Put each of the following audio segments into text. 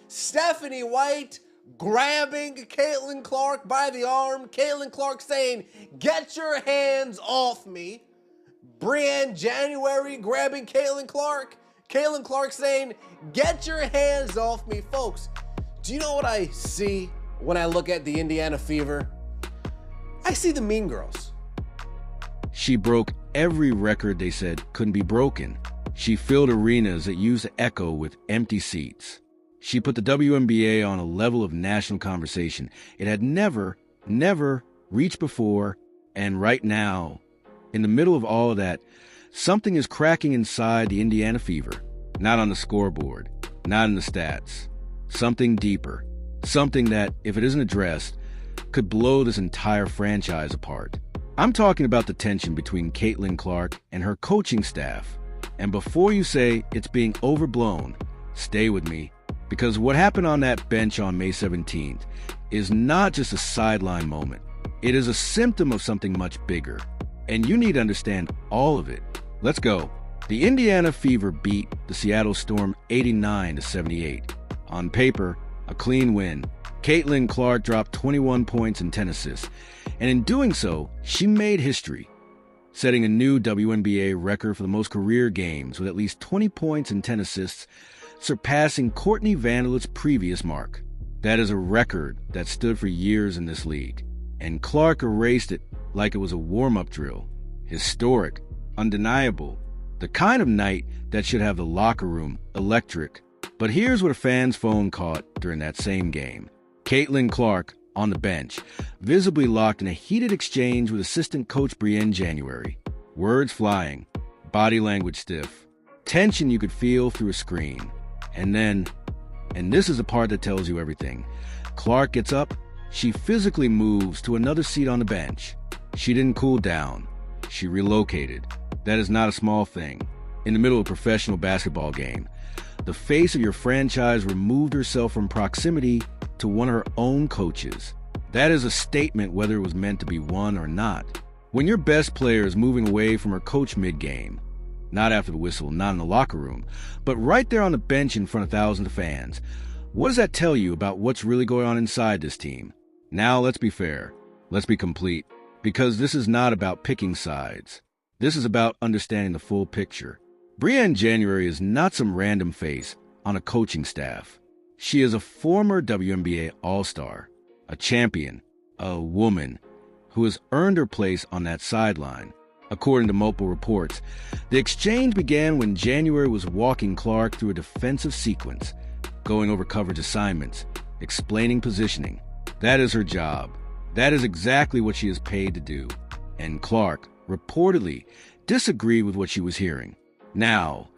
Stephanie White grabbing Caitlin Clark by the arm. Caitlin Clark saying, "Get your hands off me." Brianne January grabbing Caitlin Clark. Caitlin Clark saying, "Get your hands off me." Folks, do you know what I see when I look at the Indiana Fever? I see the Mean Girls. She broke every record they said couldn't be broken. She filled arenas that used to echo with empty seats. She put the WNBA on a level of national conversation it had never reached before. And right now, in the middle of all of that, something is cracking inside the Indiana Fever. Not on the scoreboard, not in the stats. Something deeper. Something that, if it isn't addressed, could blow this entire franchise apart. I'm talking about the tension between Caitlin Clark and her coaching staff. And before you say it's being overblown, stay with me. Because what happened on that bench on May 17th is not just a sideline moment. It is a symptom of something much bigger. And you need to understand all of it. Let's go. The Indiana Fever beat the Seattle Storm 89-78. On paper, a clean win. Caitlin Clark dropped 21 points and 10 assists. And in doing so, she made history, setting a new WNBA record for the most career games with at least 20 points and 10 assists, surpassing Courtney Vanderlett's previous mark. That is a record that stood for years in this league. And Clark erased it like it was a warm-up drill. Historic, undeniable, the kind of night that should have the locker room electric. But here's what a fan's phone caught during that same game. Caitlin Clark on the bench, visibly locked in a heated exchange with assistant coach Brianne January. Words flying, body language stiff, tension you could feel through a screen. And then, and this is the part that tells you everything, Clark gets up, she physically moves to another seat on the bench. She didn't cool down. She relocated. That is not a small thing. In the middle of a professional basketball game, the face of your franchise removed herself from proximity to one of her own coaches. That is a statement whether it was meant to be one or not. When your best player is moving away from her coach mid-game, not after the whistle, not in the locker room, but right there on the bench in front of thousands of fans, what does that tell you about what's really going on inside this team? Now, let's be fair. Let's be complete. Because this is not about picking sides. This is about understanding the full picture. Brianne January is not some random face on a coaching staff. She is a former WNBA All-Star, a champion, a woman who has earned her place on that sideline. According to multiple reports, the exchange began when January was walking Clark through a defensive sequence, going over coverage assignments, explaining positioning. That is her job. That is exactly what she is paid to do. And Clark, reportedly, disagreed with what she was hearing. Now,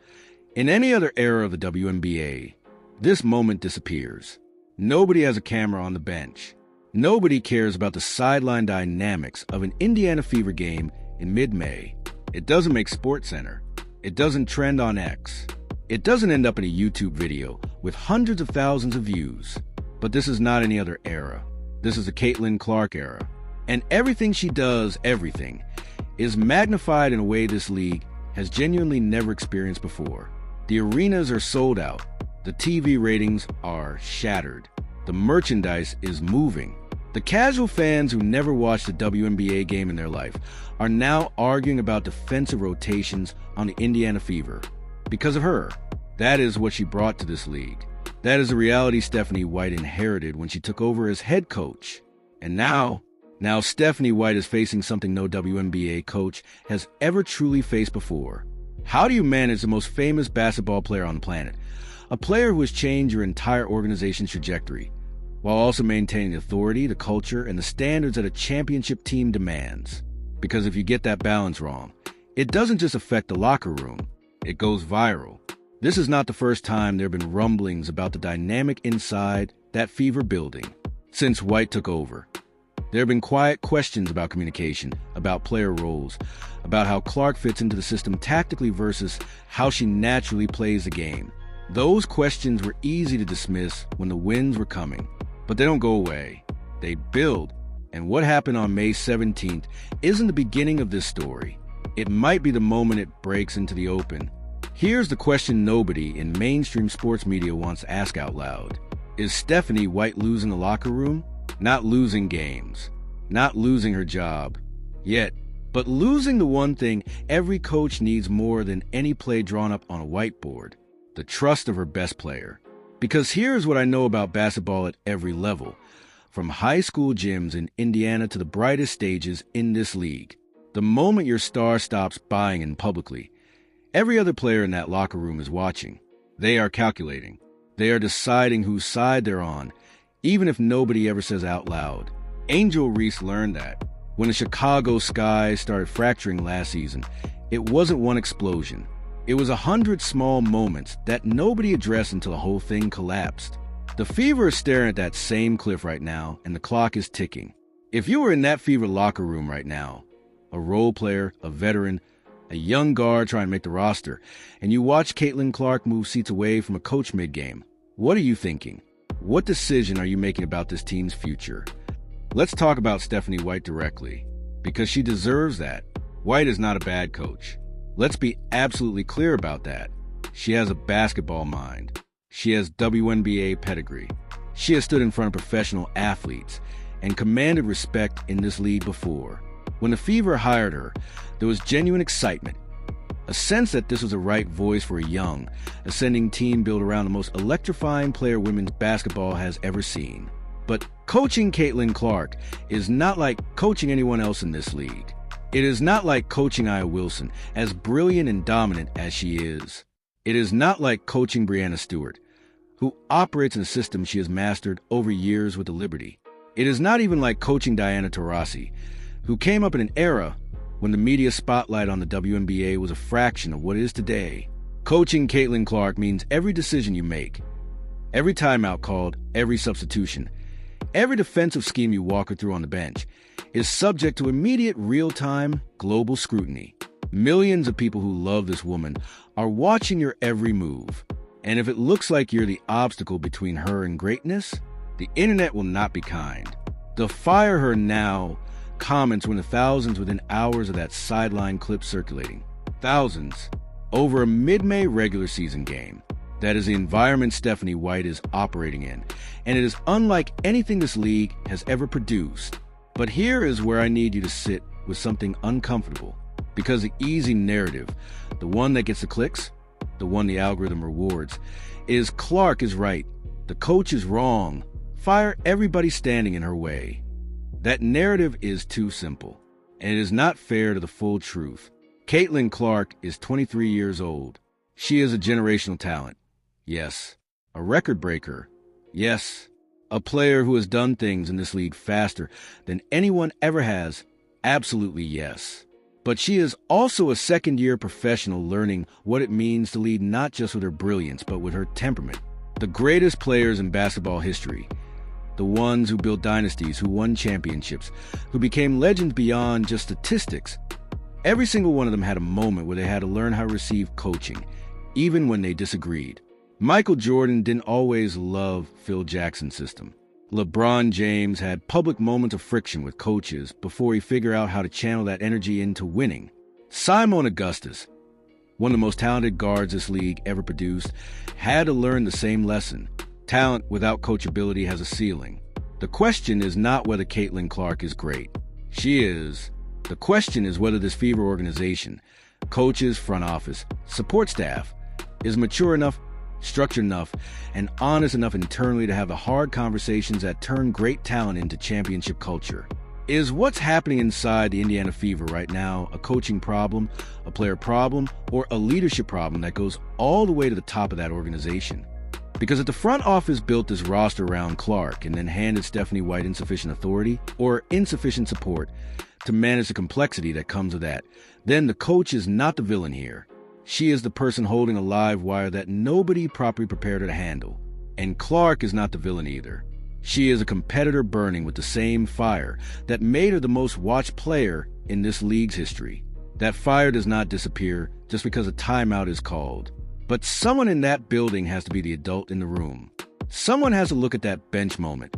in any other era of the WNBA, this moment disappears. Nobody has a camera on the bench. Nobody cares about the sideline dynamics of an Indiana Fever game in mid-May. It doesn't make SportsCenter. It doesn't trend on X. It doesn't end up in a YouTube video with hundreds of thousands of views. But this is not any other era. This is the Caitlin Clark era. And everything she does, everything, is magnified in a way this league has genuinely never experienced before. The arenas are sold out. The TV ratings are shattered. The merchandise is moving. The casual fans who never watched a WNBA game in their life are now arguing about defensive rotations on the Indiana Fever. Because of her. That is what she brought to this league. That is the reality Stephanie White inherited when she took over as head coach. And now Stephanie White is facing something no WNBA coach has ever truly faced before. How do you manage the most famous basketball player on the planet? A player who has changed your entire organization's trajectory, while also maintaining the authority, the culture, and the standards that a championship team demands. Because if you get that balance wrong, it doesn't just affect the locker room, it goes viral. This is not the first time there have been rumblings about the dynamic inside that Fever building since White took over. There have been quiet questions about communication, about player roles, about how Clark fits into the system tactically versus how she naturally plays the game. Those questions were easy to dismiss when the wins were coming, but they don't go away. They build, and what happened on May 17th isn't the beginning of this story. It might be the moment it breaks into the open. Here's the question nobody in mainstream sports media wants to ask out loud. Is Stephanie White losing the locker room? Not losing games, not losing her job yet, but losing the one thing every coach needs more than any play drawn up on a whiteboard: the trust of her best player. Because here's what I know about basketball at every level, from high school gyms in Indiana to the brightest stages in this league. The moment your star stops buying in publicly, every other player in that locker room is watching. They are calculating. They are deciding whose side they're on, even if nobody ever says out loud. Angel Reese learned that. When the Chicago Sky started fracturing last season, it wasn't one explosion. It was 100 small moments that nobody addressed until the whole thing collapsed. The Fever is staring at that same cliff right now, and the clock is ticking. If you were in that Fever locker room right now, a role player, a veteran, a young guard trying to make the roster, and you watch Caitlin Clark move seats away from a coach mid-game, what are you thinking? What decision are you making about this team's future? Let's talk about Stephanie White directly, because she deserves that. White is not a bad coach. Let's be absolutely clear about that. She has a basketball mind. She has WNBA pedigree. She has stood in front of professional athletes and commanded respect in this league before. When the Fever hired her, there was genuine excitement, a sense that this was the right voice for a young, ascending team built around the most electrifying player women's basketball has ever seen. But coaching Caitlin Clark is not like coaching anyone else in this league. It is not like coaching Aya Wilson, as brilliant and dominant as she is. It is not like coaching Breanna Stewart, who operates in a system she has mastered over years with the Liberty. It is not even like coaching Diana Taurasi, who came up in an era when the media spotlight on the WNBA was a fraction of what it is today. Coaching Caitlin Clark means every decision you make, every timeout called, every substitution, every defensive scheme you walk her through on the bench is subject to immediate real-time global scrutiny. Millions of people who love this woman are watching your every move. And if it looks like you're the obstacle between her and greatness, the internet will not be kind. The "fire her now" comments were in the thousands within hours of that sideline clip circulating. Thousands over a mid-May regular season game. That is the environment Stephanie White is operating in, and it is unlike anything this league has ever produced. But here is where I need you to sit with something uncomfortable, because the easy narrative, the one that gets the clicks, the one the algorithm rewards, is Clark is right, the coach is wrong, fire everybody standing in her way. That narrative is too simple, and it is not fair to the full truth. Caitlin Clark is 23 years old. She is a generational talent. Yes. A record breaker. Yes. A player who has done things in this league faster than anyone ever has. Absolutely yes. But she is also a second-year professional learning what it means to lead not just with her brilliance, but with her temperament. The greatest players in basketball history, the ones who built dynasties, who won championships, who became legends beyond just statistics, every single one of them had a moment where they had to learn how to receive coaching, even when they disagreed. Michael Jordan didn't always love Phil Jackson's system. LeBron James had public moments of friction with coaches before he figured out how to channel that energy into winning. Simon Augustus, one of the most talented guards this league ever produced, had to learn the same lesson. Talent without coachability has a ceiling. The question is not whether Caitlin Clark is great. She is. The question is whether this Fever organization, coaches, front office, support staff, is mature enough, structured enough, and honest enough internally to have the hard conversations that turn great talent into championship culture. Is what's happening inside the Indiana Fever right now a coaching problem, a player problem, or a leadership problem that goes all the way to the top of that organization? Because if the front office built this roster around Clark and then handed Stephanie White insufficient authority or insufficient support to manage the complexity that comes with that, then the coach is not the villain here. She is the person holding a live wire that nobody properly prepared her to handle. And Clark is not the villain either. She is a competitor burning with the same fire that made her the most watched player in this league's history. That fire does not disappear just because a timeout is called. But someone in that building has to be the adult in the room. Someone has to look at that bench moment,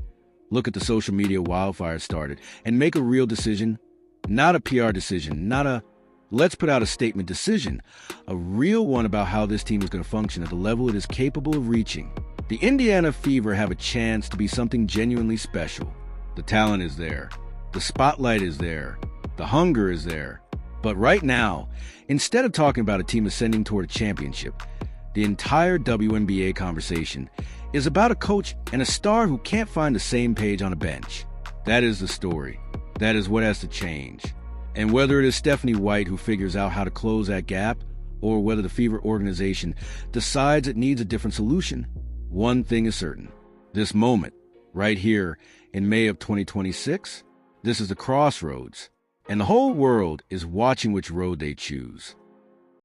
look at the social media wildfire started, and make a real decision. Not a PR decision, not a let's put out a statement decision, a real one about how this team is going to function at the level it is capable of reaching. The Indiana Fever have a chance to be something genuinely special. The talent is there. The spotlight is there. The hunger is there. But right now, instead of talking about a team ascending toward a championship, the entire WNBA conversation is about a coach and a star who can't find the same page on a bench. That is the story. That is what has to change. And whether it is Stephanie White who figures out how to close that gap, or whether the Fever organization decides it needs a different solution, one thing is certain. This moment, right here in May of 2026, this is the crossroads, and the whole world is watching which road they choose.